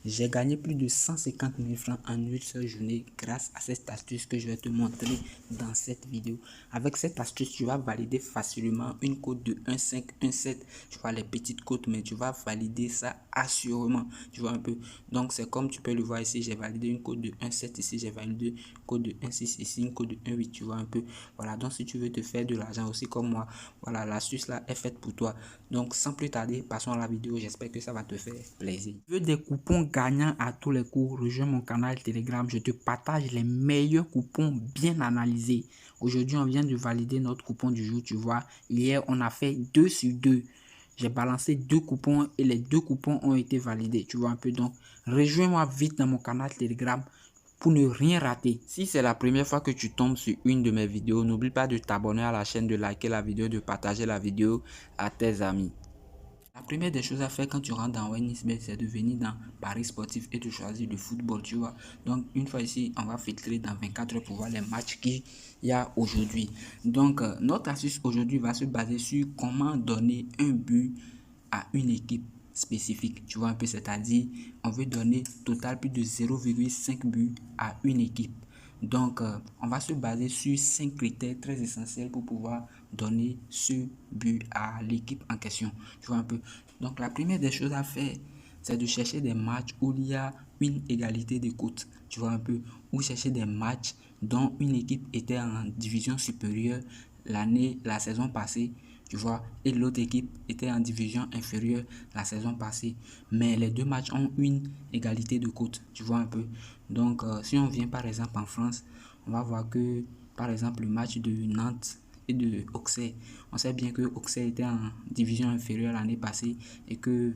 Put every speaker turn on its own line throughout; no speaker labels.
J'ai gagné plus de 150 000 francs en une seule journée grâce à cette astuce que je vais te montrer dans cette vidéo. Avec cette astuce, tu vas valider facilement une cote de 1,5, 1,7. Tu vois les petites cotes, mais tu vas valider ça assurément. Tu vois un peu. Donc, c'est comme tu peux le voir ici. J'ai validé une cote de 1,7 ici. J'ai validé une cote de 1,6 ici. Une cote de 1,8. Tu vois un peu. Voilà. Donc, si tu veux te faire de l'argent aussi comme moi, voilà, l'astuce là est faite pour toi. Donc, sans plus tarder, passons à la vidéo. J'espère que ça va te faire plaisir. Tu veux des coupons gagnants à tous les coups? Rejoins mon canal Telegram. Je te partage les meilleurs coupons bien analysés. Aujourd'hui, on vient de valider notre coupon du jour. Tu vois, hier, on a fait 2 sur 2. J'ai balancé 2 coupons et les 2 coupons ont été validés. Tu vois un peu. Donc, rejoins-moi vite dans mon canal Telegram pour ne rien rater. Si c'est la première fois que tu tombes sur une de mes vidéos, n'oublie pas de t'abonner à la chaîne, de liker la vidéo, de partager la vidéo à tes amis. La première des choses à faire quand tu rentres dans OneXBet, c'est de venir dans Paris sportif et de choisir le football, tu vois. Donc, une fois ici, on va filtrer dans 24 heures pour voir les matchs qu'il y a aujourd'hui. Donc, notre astuce aujourd'hui va se baser sur comment donner un but à une équipe spécifique. Tu vois un peu, c'est-à-dire, on veut donner total plus de 0,5 buts à une équipe. Donc, on va se baser sur 5 critères très essentiels pour pouvoir donner ce but à l'équipe en question. Tu vois un peu. Donc, la première des choses à faire, c'est de chercher des matchs où il y a une égalité de cotes. Tu vois un peu. Ou chercher des matchs dont une équipe était en division supérieure la saison passée. Tu vois, et l'autre équipe était en division inférieure la saison passée. Mais les deux matchs ont une égalité de cotes. Tu vois un peu. Donc, si on vient par exemple en France, on va voir que, par exemple, le match de Nantes et de Auxerre, on sait bien que Auxerre était en division inférieure l'année passée et que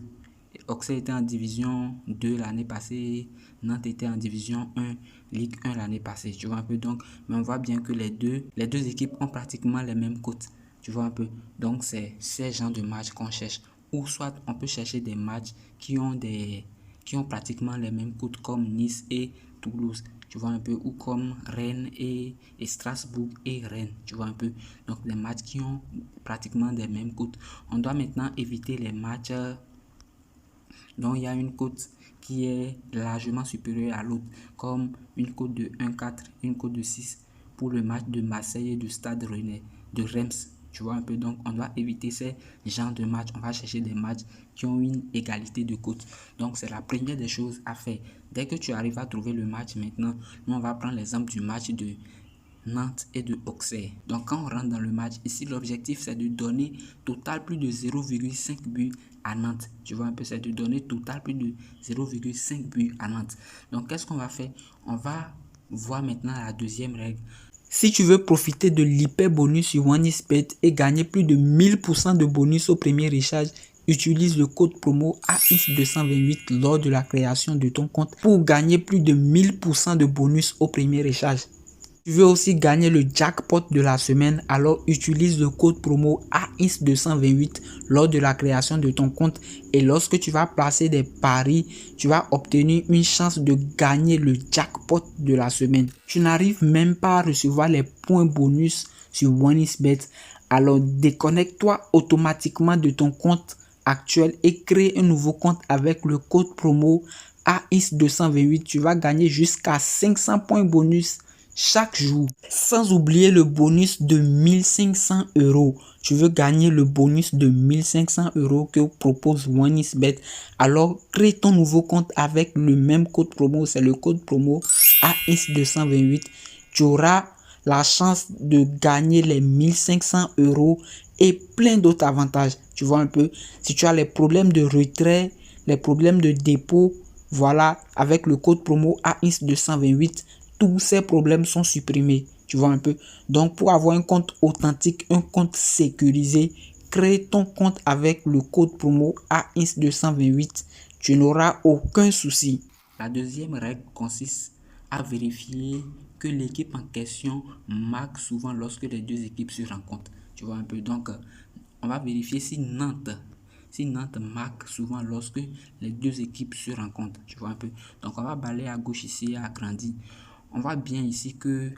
Auxerre était en division 2 l'année passée, Nantes était en division 1, Ligue 1 l'année passée. Tu vois un peu. Donc, mais on voit bien que les deux équipes ont pratiquement les mêmes cotes. Tu vois un peu. Donc, c'est ces genres de matchs qu'on cherche. Ou soit on peut chercher des matchs qui ont pratiquement les mêmes cotes comme Nice et Toulouse. Tu vois un peu. Ou comme Rennes et Strasbourg et Rennes. Tu vois un peu. Donc, des matchs qui ont pratiquement des mêmes cotes. On doit maintenant éviter les matchs dont il y a une cote qui est largement supérieure à l'autre, comme une cote de 1,4, une cote de 6 pour le match de Marseille et du Stade Rennais, de Reims. Tu vois un peu, donc on doit éviter ces genres de matchs. On va chercher des matchs qui ont une égalité de cote. Donc c'est la première des choses à faire. Dès que tu arrives à trouver le match maintenant, nous on va prendre l'exemple du match de Nantes et de Auxerre. Donc quand on rentre dans le match, ici l'objectif c'est de donner total plus de 0,5 buts à Nantes. Tu vois un peu, c'est de donner total plus de 0,5 buts à Nantes. Donc qu'est-ce qu'on va faire? On va voir maintenant la deuxième règle. Si tu veux profiter de l'hyper bonus sur OneXBet et gagner plus de 1000% de bonus au premier recharge, utilise le code promo AX228 lors de la création de ton compte pour gagner plus de 1000% de bonus au premier recharge. Tu veux aussi gagner le jackpot de la semaine, alors utilise le code promo AX228 lors de la création de ton compte et lorsque tu vas placer des paris, tu vas obtenir une chance de gagner le jackpot de la semaine. Tu n'arrives même pas à recevoir les points bonus sur OneXBet, alors déconnecte-toi automatiquement de ton compte actuel et crée un nouveau compte avec le code promo AX228. Tu vas gagner jusqu'à 500 points bonus chaque jour, sans oublier le bonus de 1500 €. Tu veux gagner le bonus de 1500 € que propose OneXBet, alors crée ton nouveau compte avec le même code promo, c'est le code promo AX228. Tu auras la chance de gagner les 1500 € et plein d'autres avantages. Tu vois un peu, si tu as les problèmes de retrait, les problèmes de dépôt, voilà, avec le code promo AX228, tous ces problèmes sont supprimés. Tu vois un peu. Donc, pour avoir un compte authentique, un compte sécurisé, crée ton compte avec le code promo AX228. Tu n'auras aucun souci. La deuxième règle consiste à vérifier que l'équipe en question marque souvent lorsque les deux équipes se rencontrent. Tu vois un peu. Donc, on va vérifier si Nantes marque souvent lorsque les deux équipes se rencontrent. Tu vois un peu. Donc, on va balayer à gauche ici, à agrandir. On voit bien ici que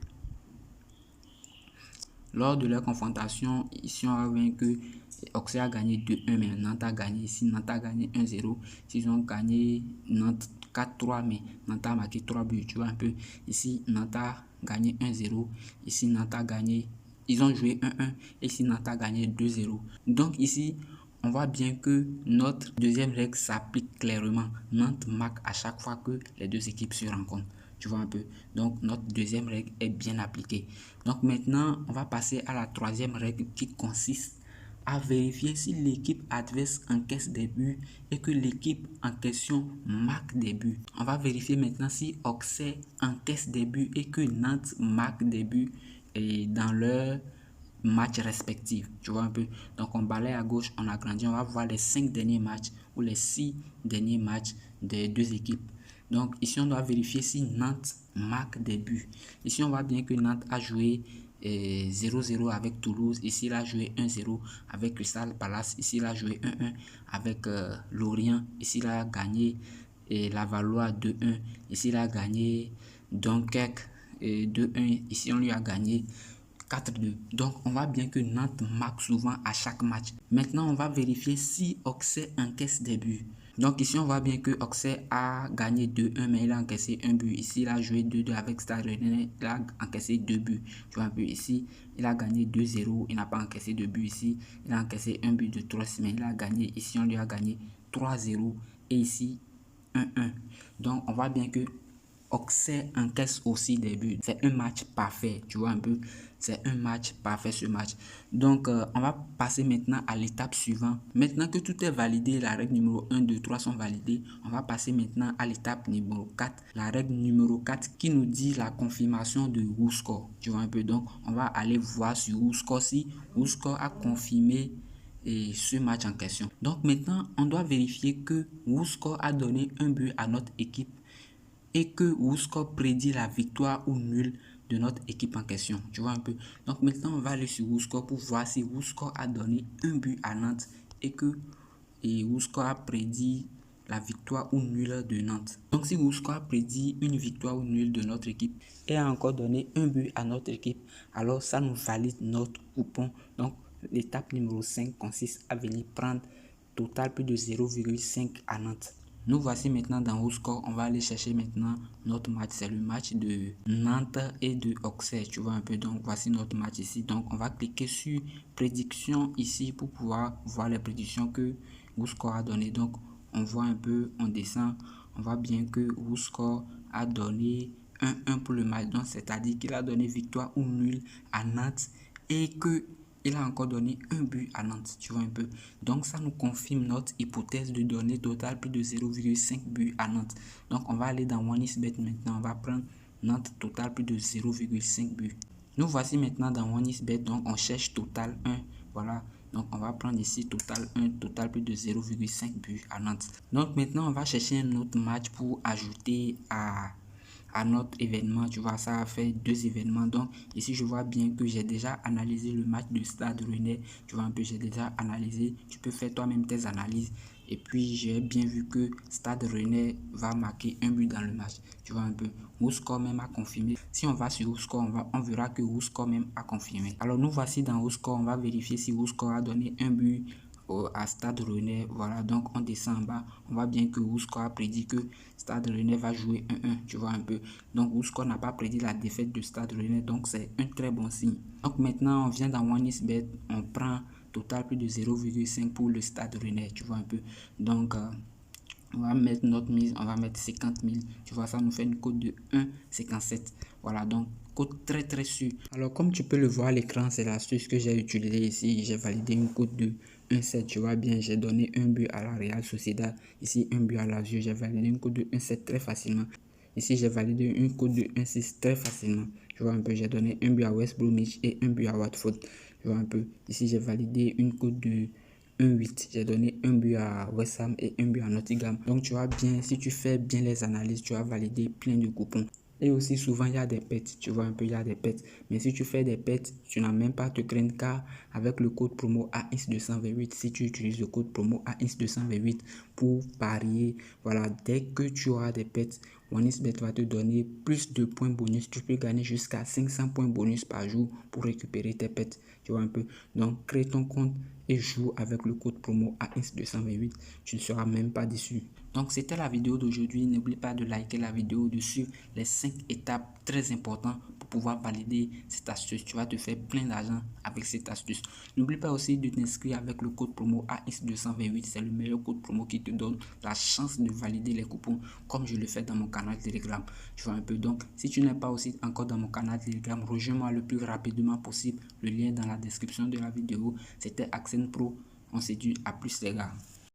lors de leur confrontation, ici on voit bien que Auxerre a gagné 2-1, mais Nantes a gagné ici. Nantes a gagné 1-0. S'ils ont gagné, Nantes 4-3, mais Nantes a marqué 3 buts. Tu vois un peu. Ici, Nantes a gagné 1-0. Ici, Nantes a gagné. Ils ont joué 1-1. Et ici, Nantes a gagné 2-0. Donc ici, on voit bien que notre deuxième règle s'applique clairement. Nantes marque à chaque fois que les deux équipes se rencontrent. Tu vois un peu. Donc notre deuxième règle est bien appliquée. Donc maintenant, on va passer à la troisième règle qui consiste à vérifier si l'équipe adverse encaisse des buts et que l'équipe en question marque des buts. On va vérifier maintenant si Auxerre encaisse des buts et que Nantes marque des buts dans leur matchs respectifs. Tu vois un peu. Donc on balaye à gauche, on agrandit, on va voir les 5 derniers matchs ou les 6 derniers matchs des deux équipes. Donc ici on doit vérifier si Nantes marque des buts. Ici on voit bien que Nantes a joué 0-0 avec Toulouse. Ici il a joué 1-0 avec Crystal Palace. Ici il a joué 1-1 avec Lorient. Ici il a gagné Lavallois 2-1. Ici il a gagné Dunkerque 2-1. Ici on lui a gagné 4-2. Donc, on voit bien que Nantes marque souvent à chaque match. Maintenant, on va vérifier si Auxerre encaisse des buts. Donc, ici, on voit bien que Auxerre a gagné 2-1, mais il a encaissé un but. Ici, il a joué 2-2 avec Stade Rennais. Il a encaissé 2 buts. Tu vois un peu ici, il a gagné 2-0. Il n'a pas encaissé de but ici. Il a encaissé un but de 3 semaines. Il a gagné. Ici, on lui a gagné 3-0. Et ici, 1-1. Donc, on voit bien que Auxerre encaisse aussi des buts. C'est un match parfait, tu vois un peu. C'est un match parfait ce match. Donc, on va passer maintenant à l'étape suivante. Maintenant que tout est validé, la règle numéro 1, 2, 3 sont validées. On va passer maintenant à l'étape numéro 4. La règle numéro 4 qui nous dit la confirmation de WhoScore. Tu vois un peu. Donc, on va aller voir sur WhoScore si WhoScore a confirmé ce match en question. Donc, maintenant, on doit vérifier que WhoScore a donné un but à notre équipe et que WhoScore prédit la victoire ou nul de notre équipe en question. Tu vois un peu. Donc maintenant, on va aller sur WhoScore pour voir si WhoScore a donné un but à Nantes et que WhoScore a prédit la victoire ou nul de Nantes. Donc si WhoScore a prédit une victoire ou nul de notre équipe et a encore donné un but à notre équipe, alors ça nous valide notre coupon. Donc l'étape numéro 5 consiste à venir prendre total plus de 0,5 à Nantes. Nous voici maintenant dans WhoScore. On va aller chercher maintenant notre match. C'est le match de Nantes et de Auxerre. Tu vois un peu. Donc voici notre match ici. Donc on va cliquer sur prédiction ici pour pouvoir voir les prédictions que WhoScore a donné. Donc on voit un peu, on descend. On voit bien que WhoScore a donné 1-1 pour le match. Donc c'est-à-dire qu'il a donné victoire ou nul à Nantes et que il a encore donné un but à Nantes, tu vois un peu. Donc ça nous confirme notre hypothèse de donner total plus de 0,5 buts à Nantes. Donc on va aller dans OneXBet maintenant, on va prendre Nantes total plus de 0,5 buts. Nous voici maintenant dans OneXBet, donc on cherche total 1, voilà. Donc on va prendre ici total 1, total plus de 0,5 buts à Nantes. Donc maintenant on va chercher un autre match pour ajouter à notre événement. Tu vois, ça a fait 2 événements. Donc ici je vois bien que j'ai déjà analysé le match de Stade Rennais. Tu vois un peu, j'ai déjà analysé. Tu peux faire toi-même tes analyses. Et puis j'ai bien vu que Stade Rennais va marquer un but dans le match. Tu vois un peu. WhoScore même a confirmé. Si on va sur WhoScore, on verra que WhoScore même a confirmé. Alors nous voici dans WhoScore. On va vérifier si WhoScore a donné un but à Stade Rennais. Voilà, donc on descend en bas. On voit bien que WhoScore a prédit que Stade Rennais va jouer 1-1. Tu vois un peu. Donc WhoScore n'a pas prédit la défaite de Stade Rennais. Donc c'est un très bon signe. Donc maintenant on vient dans OneXBet. On prend total plus de 0,5 pour le Stade Rennais. Tu vois un peu. Donc on va mettre notre mise, on va mettre 50 000. Tu vois, ça nous fait une cote de 1,57. Voilà, donc cote très très sûre. Alors, comme tu peux le voir à l'écran, c'est l'astuce que j'ai utilisée ici. J'ai validé une cote de 1,7. Tu vois bien, j'ai donné un but à la Real Sociedad. Ici, un but à Lazio. J'ai validé une cote de 1,7 très facilement. Ici, j'ai validé une cote de 1,6 très facilement. Tu vois un peu, j'ai donné un but à West Bromwich et un but à Watford. Tu vois un peu. Ici, j'ai validé une cote de 1,8. J'ai donné un but à West Ham et un but à Nottingham. Donc tu vois bien, si tu fais bien les analyses, tu vas valider plein de coupons. Et aussi souvent il y a des pets, tu vois un peu, il y a des pets. Mais si tu fais des pets, tu n'as même pas à te craindre car avec le code promo AINS228, si tu utilises le code promo AINS228 pour parier, voilà, dès que tu auras des pets, OneXBet va te donner plus de points bonus. Tu peux gagner jusqu'à 500 points bonus par jour pour récupérer tes pets, tu vois un peu. Donc crée ton compte et joue avec le code promo AINS228. Tu ne seras même pas déçu. Donc c'était la vidéo d'aujourd'hui. N'oublie pas de liker la vidéo, de suivre les 5 étapes très importantes pour pouvoir valider cette astuce. Tu vas te faire plein d'argent avec cette astuce. N'oublie pas aussi de t'inscrire avec le code promo AX228. C'est le meilleur code promo qui te donne la chance de valider les coupons comme je le fais dans mon canal Telegram. Tu vois un peu. Donc si tu n'es pas aussi encore dans mon canal Telegram, rejoins-moi le plus rapidement possible. Le lien dans la description de la vidéo. C'était Accent Pro. On se dit à plus les gars.